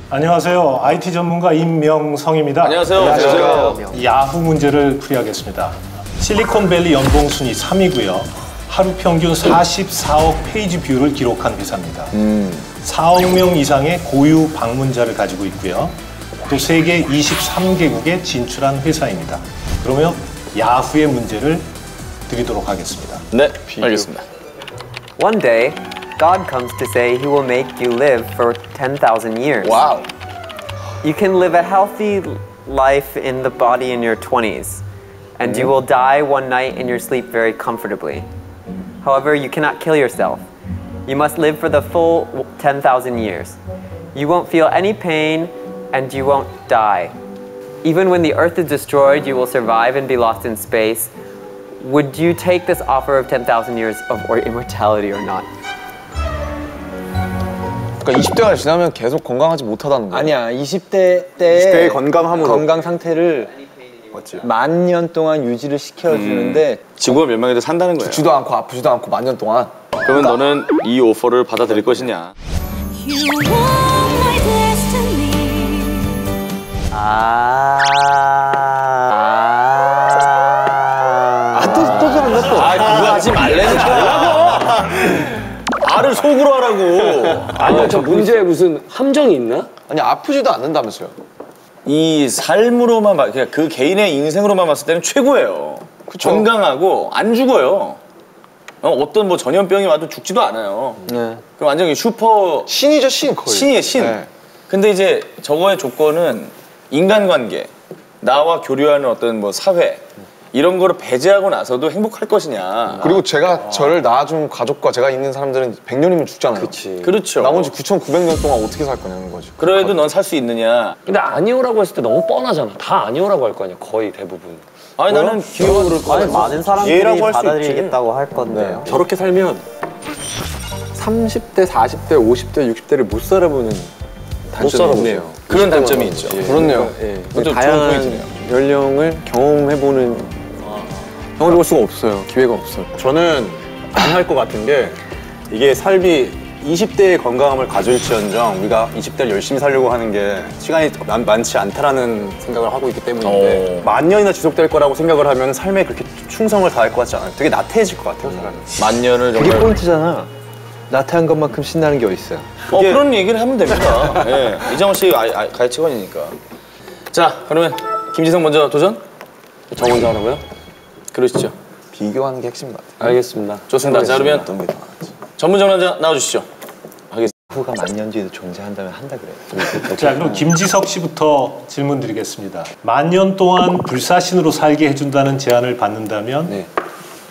안녕하세요. IT 전문가 임명성입니다. 안녕하세요. 안녕하세요. 야후 문제를 풀이하겠습니다. 실리콘밸리 연봉 순위 3위고요. 하루 평균 44억 페이지 뷰를 기록한 회사입니다. 4억 명 이상의 고유 방문자를 가지고 있고요. 또 세계 23개국에 진출한 회사입니다. 그러면 야후의 문제를 드리도록 하겠습니다. 네, 알겠습니다. One day, God comes to say He will make you live for 10,000 years. Wow. You can live a healthy life in the body in your 20s, and you will die one night in your sleep very comfortably. However, you cannot kill yourself. You must live for the full 10,000 years. You won't feel any pain, and you won't die. Even when the earth is destroyed, you will survive and be lost in space. Would you take this offer of 10,000 years of immortality or not? 그러니까 20대가 지나면 계속 건강하지 못하다는 거야. 아니야, 20대 때 20대의 건강함으로 건강 상태를 만 년 동안 유지를 시켜주는데 지구가 멸망해도 산다는 거예요. 죽지도 않고 아프지도 않고 만 년 동안. 그러면 너는 이 오퍼를 받아들일 것이냐? 또 그런가 또. 아, 그거 하지 말래는 말라고. 말을 속으로 하라고. 아니요, 저 문제에 무슨 함정이 있나? 아니 아프지도 않는다면서요. 이 삶으로만 그러니까 그 개인의 인생으로만 봤을 때는 최고예요. 그쵸. 건강하고 안 죽어요. 어떤 뭐 전염병이 와도 죽지도 않아요. 네. 그 완전히 슈퍼 신이죠, 신 거의. 신이에요, 신. 네. 근데 이제 저거의 조건은 인간관계, 나와 교류하는 어떤 뭐 사회 이런 거를 배제하고 나서도 행복할 것이냐. 그리고 제가 저를 낳아준 가족과 제가 있는 사람들은 100년이면 죽잖아요. 그치. 그렇죠. 나머지 9,900년 동안 어떻게 살 거냐는 거죠. 그래도 넌 살 수 있느냐. 근데 아니오라고 했을 때 너무 뻔하잖아. 다 아니오라고 할 거 아니야, 거의 대부분. 아니 나는 기회가 그럴 거 아니, 많은 사람들이 예라고 할수 받아들이겠다고 할 건데요. 저렇게 살면 30대, 40대, 50대, 60대를 못 살아보는 단점이 있네요. 그런 단점이 있죠. 그렇네요. 예. 그것도 좋은 다양한 포인트네요. 연령을 경험해보는 경험을 해볼 수가 없어요. 기회가 없어요. 저는 안 할 것 같은 게 이게 삶이 20대의 건강함을 가질지언정 우리가 20대를 열심히 살려고 하는 게 시간이 많지 않다라는 생각을 하고 있기 때문인데 만 년이나 지속될 거라고 생각을 하면 삶에 그렇게 충성을 다할 것 같지 않아요. 되게 나태해질 것 같아요, 사람이. 만 년을 이게 정말. 포인트잖아. 나태한 것만큼 신나는 게 어딨어요. 그런 얘기를 하면 됩니다. 예. 이장원 씨 가해치관이니까. 자, 그러면 김지성 먼저 도전? 저 먼저 하라고요? 그러시죠. 비교하는 게 핵심 같아요. 알겠습니다. 좋습니다. 자, 그러면 어떤 게 더 나을지. 전문 정남자 나와주시죠. 후가 만 년 뒤에도 존재한다면 한다 그래요. 자, 그럼 김지석 씨부터 질문 드리겠습니다. 만 년 동안 불사신으로 살게 해준다는 제안을 받는다면 네.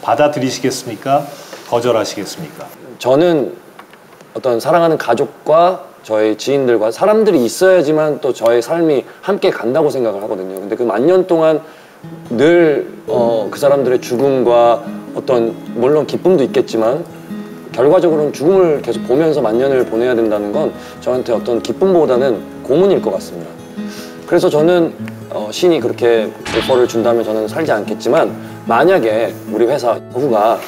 받아들이시겠습니까? 거절하시겠습니까? 저는 어떤 사랑하는 가족과 저의 지인들과 사람들이 있어야지만 또 저의 삶이 함께 간다고 생각을 하거든요. 근데 그 만 년 동안 늘 그 사람들의 죽음과 어떤 물론 기쁨도 있겠지만 결과적으로는 죽음을 계속 보면서 만 년을 보내야 된다는 건 저한테 어떤 기쁨보다는 고문일 것 같습니다. 그래서 저는 신이 그렇게 오퍼를 준다면 저는 살지 않겠지만 만약에 우리 회사 후가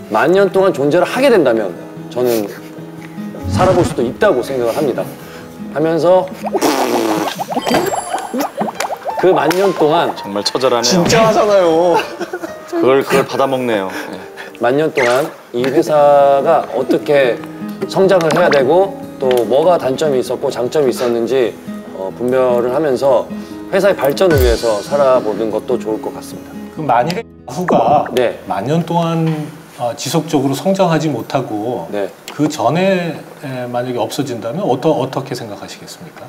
만 년 동안 존재를 하게 된다면 저는 살아볼 수도 있다고 생각을 합니다. 하면서 그 만 년 동안 정말 처절하네요. 진짜 하잖아요. 그걸 받아먹네요. 네. 만 년 동안 이 회사가 어떻게 성장을 해야 되고 또 뭐가 단점이 있었고 장점이 있었는지 분별을 하면서 회사의 발전을 위해서 살아보는 것도 좋을 것 같습니다. 그럼 만일에 야후가 네. 만 년 동안 지속적으로 성장하지 못하고 네. 그 전에 만약에 없어진다면 어떻게 생각하시겠습니까?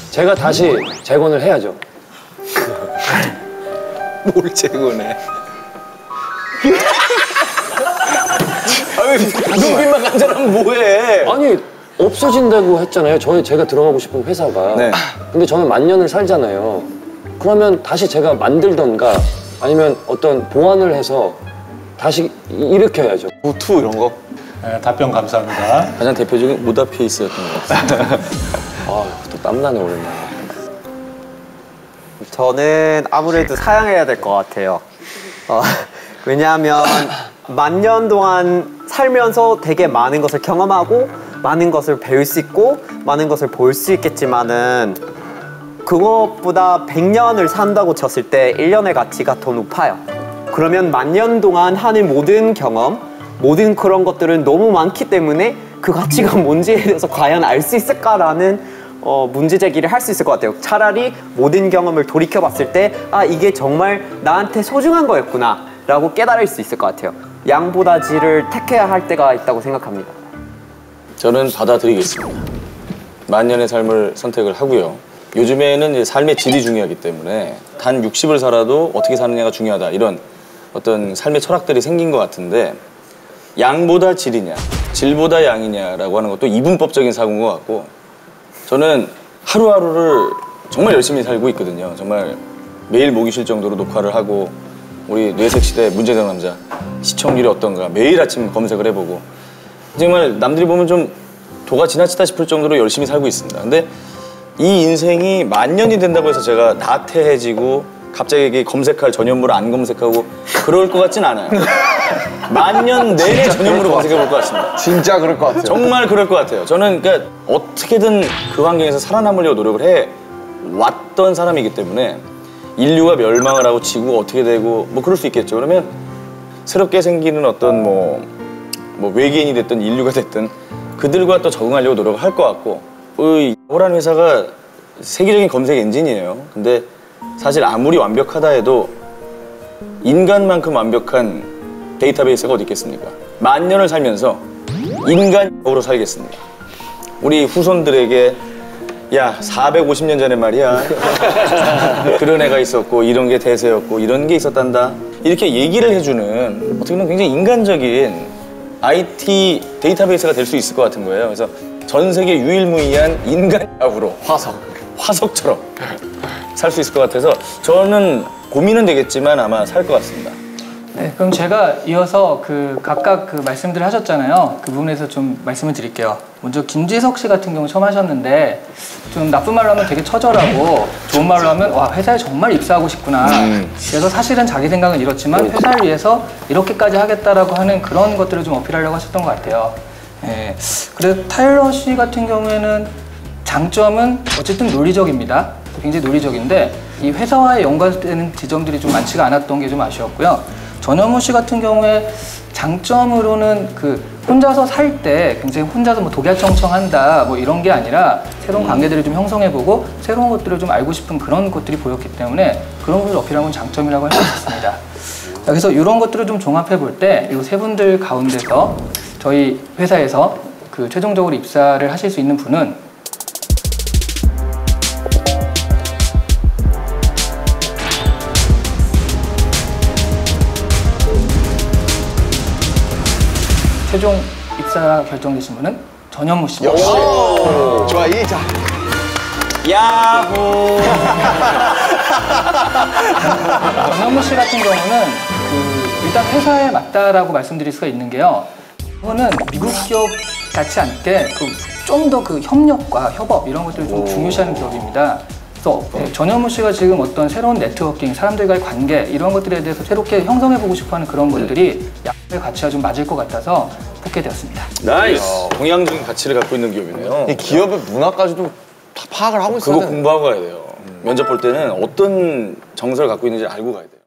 제가 다시 재건을 해야죠. 뭘 재고네. 눈빛만 간절하면 뭐해? 아니 없어진다고 했잖아요. 제가 들어가고 싶은 회사가. 네. 근데 저는 만 년을 살잖아요. 그러면 다시 제가 만들던가 아니면 어떤 보완을 해서 다시 일으켜야죠. 무투 이런 거. 답변 감사합니다. 가장 대표적인 오다페이스였던 것 같습니다. 또 땀나네 오랜만에. 저는 아무래도 사양해야 될 것 같아요. 왜냐하면 만 년 동안 살면서 되게 많은 것을 경험하고 많은 것을 배울 수 있고 많은 것을 볼 수 있겠지만은 그것보다 100년을 산다고 쳤을 때 1년의 가치가 더 높아요. 그러면 10,000년 동안 하는 모든 경험, 모든 그런 것들은 너무 많기 때문에 그 가치가 뭔지에 대해서 과연 알 수 있을까라는 문제 제기를 할 수 있을 것 같아요. 차라리 모든 경험을 돌이켜봤을 때 아, 이게 정말 나한테 소중한 거였구나 라고 깨달을 수 있을 것 같아요. 양보다 질을 택해야 할 때가 있다고 생각합니다. 저는 받아들이겠습니다. 만년의 삶을 선택을 하고요. 요즘에는 이제 삶의 질이 중요하기 때문에 단 60을 살아도 어떻게 사느냐가 중요하다, 이런 어떤 삶의 철학들이 생긴 것 같은데, 양보다 질이냐 질보다 양이냐라고 하는 것도 이분법적인 사고인 것 같고, 저는 하루하루를 정말 열심히 살고 있거든요. 정말 매일 목이 쉴 정도로 녹화를 하고, 우리 뇌색시대 문제적 남자 시청률이 어떤가 매일 아침 검색을 해보고, 정말 남들이 보면 좀 도가 지나치다 싶을 정도로 열심히 살고 있습니다. 근데 이 인생이 10,000년이 된다고 해서 제가 나태해지고 갑자기 검색할 전현무를 안 검색하고 그럴 것 같진 않아요. 10,000년 내내 전현무를 검색해 볼 것 같습니다. 진짜 그럴 것 같아요. 정말 그럴 것 같아요. 저는 그러니까 어떻게든 그 환경에서 살아남으려고 노력을 해 왔던 사람이기 때문에, 인류가 멸망을 하고 지구가 어떻게 되고 뭐 그럴 수 있겠죠. 그러면 새롭게 생기는 어떤 뭐 외계인이 됐든 인류가 됐든 그들과 또 적응하려고 노력을 할 것 같고, 이 야호라는 회사가 세계적인 검색 엔진이에요. 근데 사실 아무리 완벽하다 해도 인간만큼 완벽한 데이터베이스가 어디 있겠습니까? 10,000년을 살면서 인간으로 살겠습니다. 우리 후손들에게 야, 450년 전에 말이야 그런 애가 있었고 이런 게 대세였고 이런 게 있었단다, 이렇게 얘기를 해주는 어떻게 보면 굉장히 인간적인 IT 데이터베이스가 될 수 있을 것 같은 거예요. 그래서 전 세계 유일무이한 인간 야구로 화석처럼 살 수 있을 것 같아서 저는 고민은 되겠지만 아마 살 것 같습니다. 네, 그럼 제가 이어서 각각 말씀들 하셨잖아요. 그 부분에서 좀 말씀을 드릴게요. 먼저 김지석 씨 같은 경우 처음 하셨는데, 좀 나쁜 말로 하면 되게 처절하고 좋은 말로 하면 와, 회사에 정말 입사하고 싶구나. 그래서 사실은 자기 생각은 이렇지만 회사를 위해서 이렇게까지 하겠다라고 하는 그런 것들을 좀 어필하려고 하셨던 것 같아요. 네. 그래서 타일러 씨 같은 경우에는 장점은 어쨌든 논리적입니다. 굉장히 논리적인데 이 회사와의 연관되는 지점들이 좀 많지가 않았던 게 좀 아쉬웠고요. 전현무 씨 같은 경우에 장점으로는 혼자서 살 때 굉장히 혼자서 뭐 독야청청한다 뭐 이런 게 아니라 새로운 관계들을 좀 형성해보고 새로운 것들을 좀 알고 싶은 그런 것들이 보였기 때문에 그런 것을 어필한 건 장점이라고 할 수 있습니다. 그래서 이런 것들을 좀 종합해 볼 때 이 세 분들 가운데서 저희 회사에서 최종적으로 입사를 하실 수 있는 분은 최종 입사가 결정되신 분은 전현무 씨입니다. 역시. 좋아, 자. 야호. 전현무 씨 같은 경우는 일단 회사에 맞다라고 말씀드릴 수가 있는 게요. 이거는 미국 기업 같지 않게 좀 더 협력과 협업 이런 것들을 좀 중요시하는 기업입니다. 그래서 전현무 씨가 지금 어떤 새로운 네트워킹, 사람들과의 관계 이런 것들에 대해서 새롭게 형성해보고 싶어하는 그런 것들이 양의 가치와 좀 맞을 것 같아서 뽑게 되었습니다. 나이스. 동양적인 가치를 갖고 있는 기업이네요. 이 기업의 문화까지도 다 파악을 하고 있어요. 그거 공부하고 가야 돼요. 면접 볼 때는 어떤 정서를 갖고 있는지 알고 가야 돼요.